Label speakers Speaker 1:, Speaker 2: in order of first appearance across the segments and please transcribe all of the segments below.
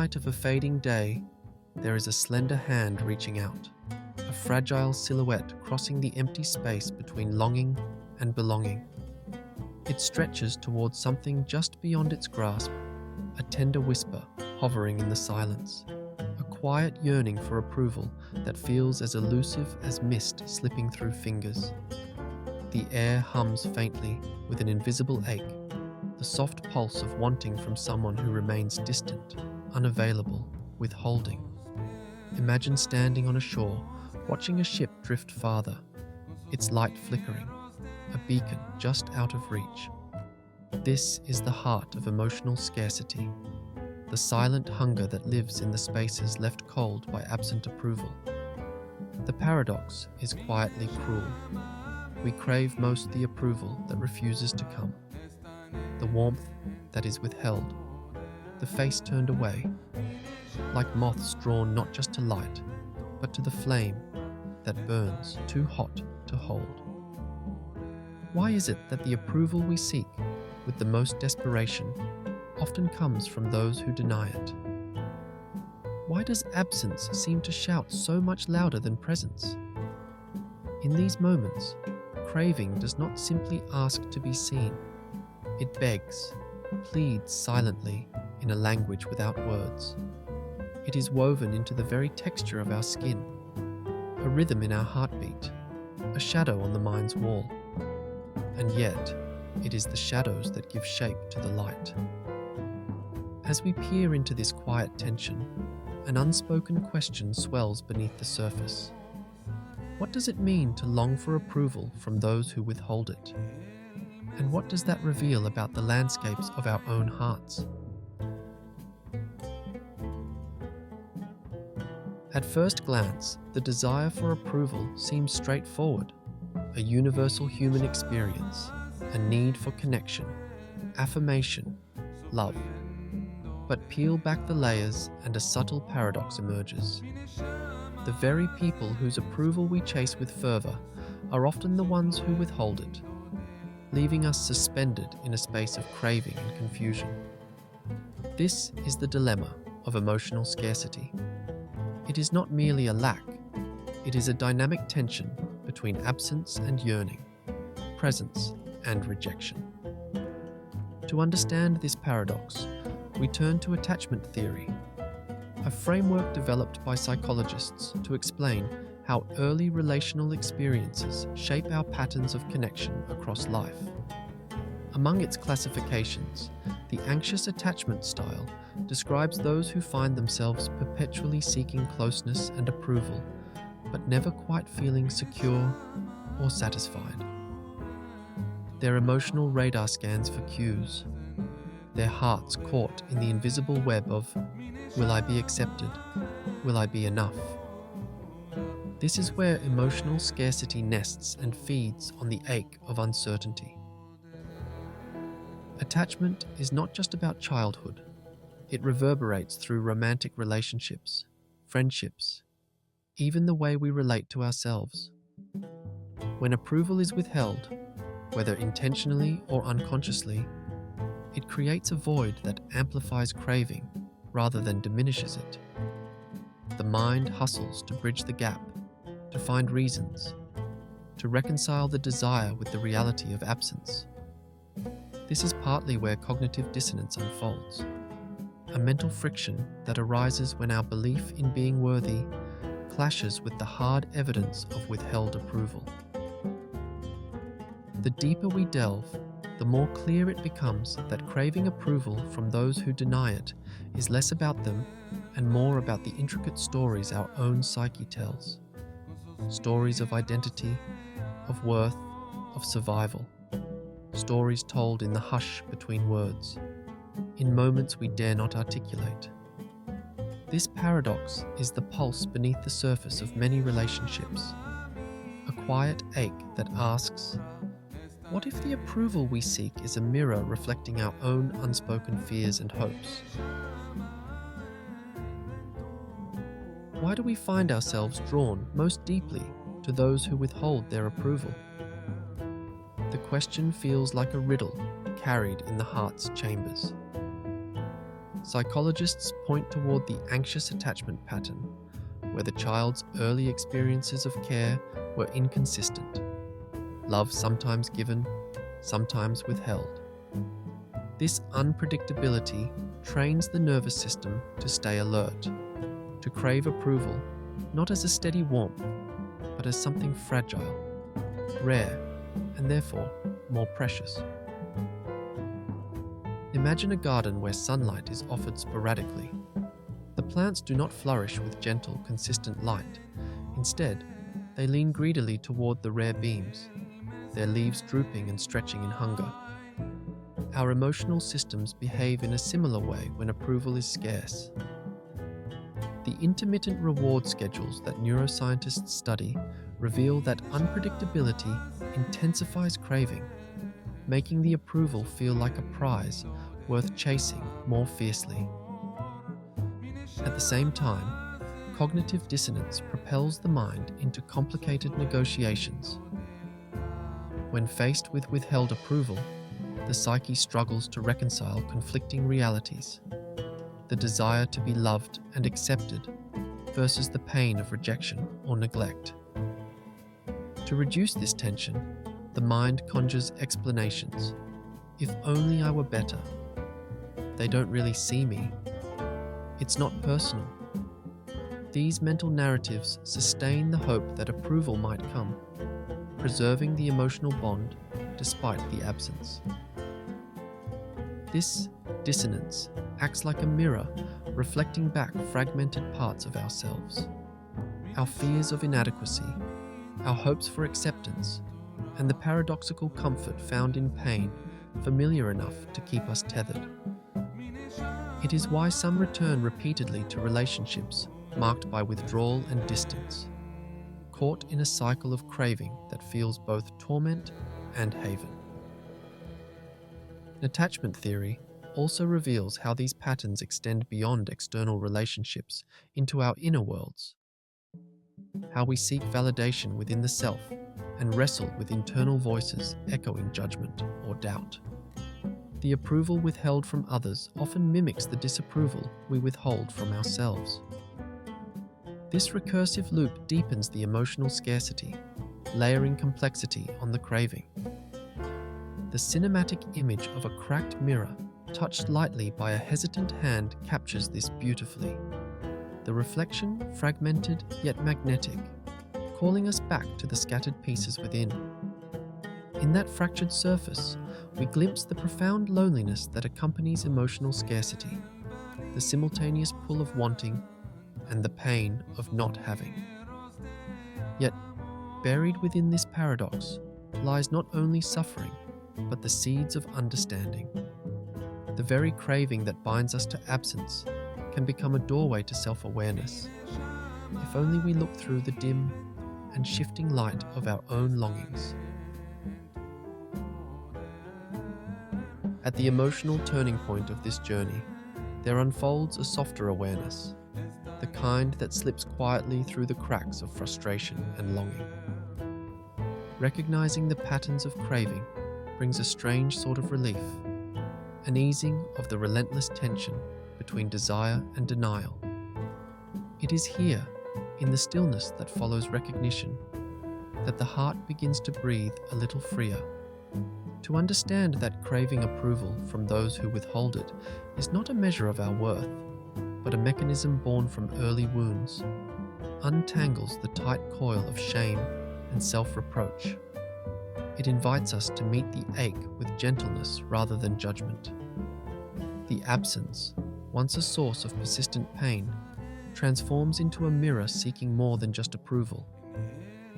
Speaker 1: light of a fading day, there is a slender hand reaching out, a fragile silhouette crossing the empty space between longing and belonging. It stretches towards something just beyond its grasp, a tender whisper hovering in the silence, a quiet yearning for approval that feels as elusive as mist slipping through fingers. The air hums faintly with an invisible ache, the soft pulse of wanting from someone who remains distant, unavailable, withholding. Imagine standing on a shore, watching a ship drift farther, its light flickering, a beacon just out of reach. This is the heart of emotional scarcity, the silent hunger that lives in the spaces left cold by absent approval. The paradox is quietly cruel. We crave most the approval that refuses to come, the warmth that is withheld, the face turned away, like moths drawn not just to light, but to the flame that burns too hot to hold. Why is it that the approval we seek with the most desperation often comes from those who deny it? Why does absence seem to shout so much louder than presence? In these moments, craving does not simply ask to be seen. It begs, pleads silently in a language without words. It is woven into the very texture of our skin, a rhythm in our heartbeat, a shadow on the mind's wall. And yet, it is the shadows that give shape to the light. As we peer into this quiet tension, an unspoken question swells beneath the surface. What does it mean to long for approval from those who withhold it? And what does that reveal about the landscapes of our own hearts? At first glance, the desire for approval seems straightforward, a universal human experience, a need for connection, affirmation, love. But peel back the layers and a subtle paradox emerges. The very people whose approval we chase with fervor are often the ones who withhold it, leaving us suspended in a space of craving and confusion. This is the dilemma of emotional scarcity. It is not merely a lack, it is a dynamic tension between absence and yearning, presence and rejection. To understand this paradox, we turn to attachment theory, a framework developed by psychologists to explain how early relational experiences shape our patterns of connection across life. Among its classifications, the anxious attachment style describes those who find themselves perpetually seeking closeness and approval, but never quite feeling secure or satisfied. Their emotional radar scans for cues, their hearts caught in the invisible web of, will I be accepted? Will I be enough? This is where emotional scarcity nests and feeds on the ache of uncertainty. Attachment is not just about childhood. It reverberates through romantic relationships, friendships, even the way we relate to ourselves. When approval is withheld, whether intentionally or unconsciously, it creates a void that amplifies craving rather than diminishes it. The mind hustles to bridge the gap, to find reasons, to reconcile the desire with the reality of absence. This is partly where cognitive dissonance unfolds, a mental friction that arises when our belief in being worthy clashes with the hard evidence of withheld approval. The deeper we delve, the more clear it becomes that craving approval from those who deny it is less about them and more about the intricate stories our own psyche tells. Stories of identity, of worth, of survival. Stories told in the hush between words, in moments we dare not articulate. This paradox is the pulse beneath the surface of many relationships, a quiet ache that asks, what if the approval we seek is a mirror reflecting our own unspoken fears and hopes? Why do we find ourselves drawn most deeply to those who withhold their approval? The question feels like a riddle carried in the heart's chambers. Psychologists point toward the anxious attachment pattern, where the child's early experiences of care were inconsistent. Love sometimes given, sometimes withheld. This unpredictability trains the nervous system to stay alert, to crave approval not as a steady warmth, but as something fragile, rare, and therefore more precious. Imagine a garden where sunlight is offered sporadically. The plants do not flourish with gentle, consistent light. Instead, they lean greedily toward the rare beams, their leaves drooping and stretching in hunger. Our emotional systems behave in a similar way when approval is scarce. The intermittent reward schedules that neuroscientists study reveal that unpredictability intensifies craving, making the approval feel like a prize worth chasing more fiercely. At the same time, cognitive dissonance propels the mind into complicated negotiations. When faced with withheld approval, the psyche struggles to reconcile conflicting realities: the desire to be loved and accepted versus the pain of rejection or neglect. To reduce this tension, the mind conjures explanations. If only I were better. They don't really see me. It's not personal. These mental narratives sustain the hope that approval might come, preserving the emotional bond despite the absence. This dissonance acts like a mirror reflecting back fragmented parts of ourselves. Our fears of inadequacy, our hopes for acceptance, and the paradoxical comfort found in pain familiar enough to keep us tethered. It is why some return repeatedly to relationships marked by withdrawal and distance, caught in a cycle of craving that feels both torment and haven. Attachment theory also reveals how these patterns extend beyond external relationships into our inner worlds, how we seek validation within the self and wrestle with internal voices echoing judgment or doubt. The approval withheld from others often mimics the disapproval we withhold from ourselves. This recursive loop deepens the emotional scarcity, layering complexity on the craving. The cinematic image of a cracked mirror touched lightly by a hesitant hand captures this beautifully. The reflection fragmented yet magnetic, calling us back to the scattered pieces within. In that fractured surface, we glimpse the profound loneliness that accompanies emotional scarcity, the simultaneous pull of wanting and the pain of not having. Yet, buried within this paradox lies not only suffering, but the seeds of understanding. The very craving that binds us to absence can become a doorway to self-awareness, if only we look through the dim and shifting light of our own longings. At the emotional turning point of this journey, there unfolds a softer awareness, the kind that slips quietly through the cracks of frustration and longing. Recognizing the patterns of craving brings a strange sort of relief, an easing of the relentless tension between desire and denial. It is here, in the stillness that follows recognition, that the heart begins to breathe a little freer. To understand that craving approval from those who withhold it is not a measure of our worth, but a mechanism born from early wounds, untangles the tight coil of shame and self-reproach. It invites us to meet the ache with gentleness rather than judgment. The absence, once a source of persistent pain, transforms into a mirror seeking more than just approval.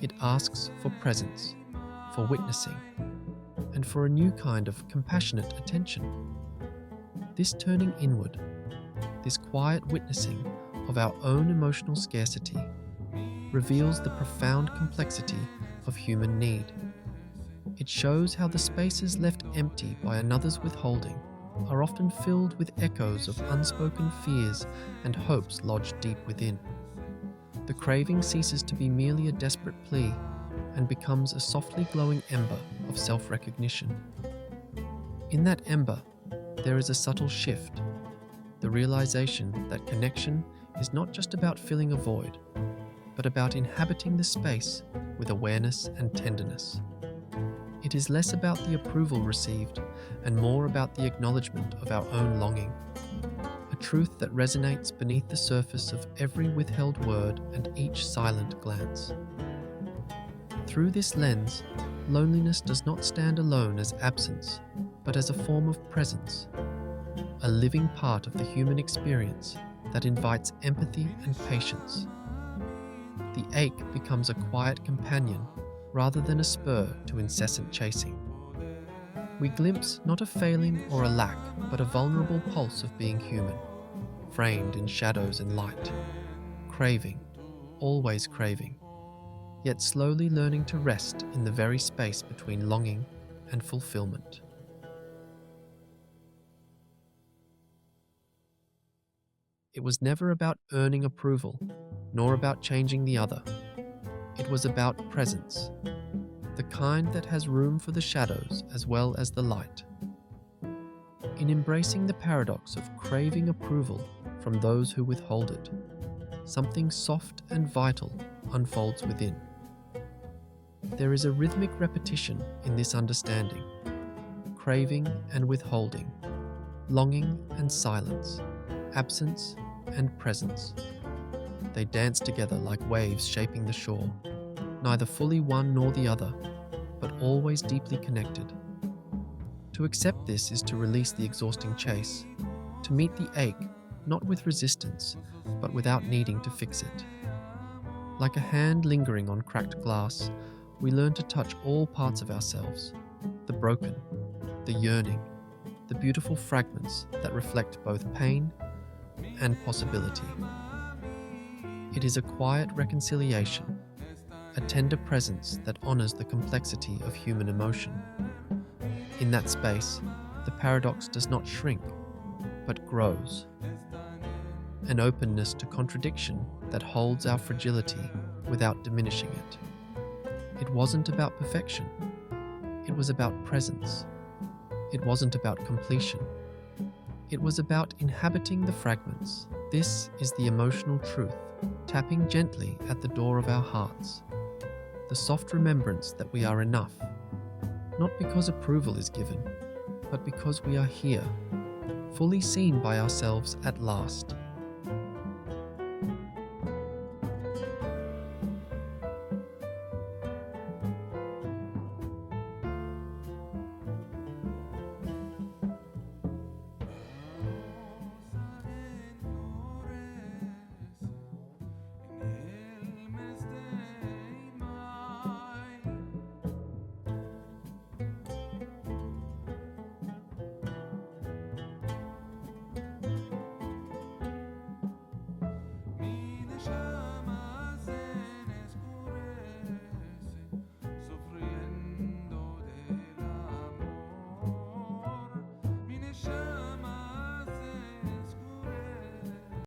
Speaker 1: It asks for presence, for witnessing, and for a new kind of compassionate attention. This turning inward, this quiet witnessing of our own emotional scarcity, reveals the profound complexity of human need. It shows how the spaces left empty by another's withholding are often filled with echoes of unspoken fears and hopes lodged deep within. The craving ceases to be merely a desperate plea and becomes a softly glowing ember of self-recognition. In that ember, there is a subtle shift. the realization that connection is not just about filling a void, but about inhabiting the space with awareness and tenderness. It is less about the approval received and more about the acknowledgement of our own longing, a truth that resonates beneath the surface of every withheld word and each silent glance. Through this lens, loneliness does not stand alone as absence, but as a form of presence, a living part of the human experience that invites empathy and patience. The ache becomes a quiet companion rather than a spur to incessant chasing. We glimpse not a failing or a lack, but a vulnerable pulse of being human, framed in shadows and light, craving, always craving, yet slowly learning to rest in the very space between longing and fulfillment. It was never about earning approval, nor about changing the other. It was about presence, the kind that has room for the shadows as well as the light. In embracing the paradox of craving approval from those who withhold it, something soft and vital unfolds within. There is a rhythmic repetition in this understanding, craving and withholding, longing and silence, absence and presence. They dance together like waves shaping the shore, neither fully one nor the other, but always deeply connected. To accept this is to release the exhausting chase, to meet the ache not with resistance, but without needing to fix it. Like a hand lingering on cracked glass, we learn to touch all parts of ourselves, the broken, the yearning, the beautiful fragments that reflect both pain and possibility. It is a quiet reconciliation, a tender presence that honors the complexity of human emotion. In that space, the paradox does not shrink, but grows. An openness to contradiction that holds our fragility without diminishing it. It wasn't about perfection. It was about presence. It wasn't about completion. It was about inhabiting the fragments. This is the emotional truth, tapping gently at the door of our hearts. The soft remembrance that we are enough, not because approval is given, but because we are here, fully seen by ourselves at last.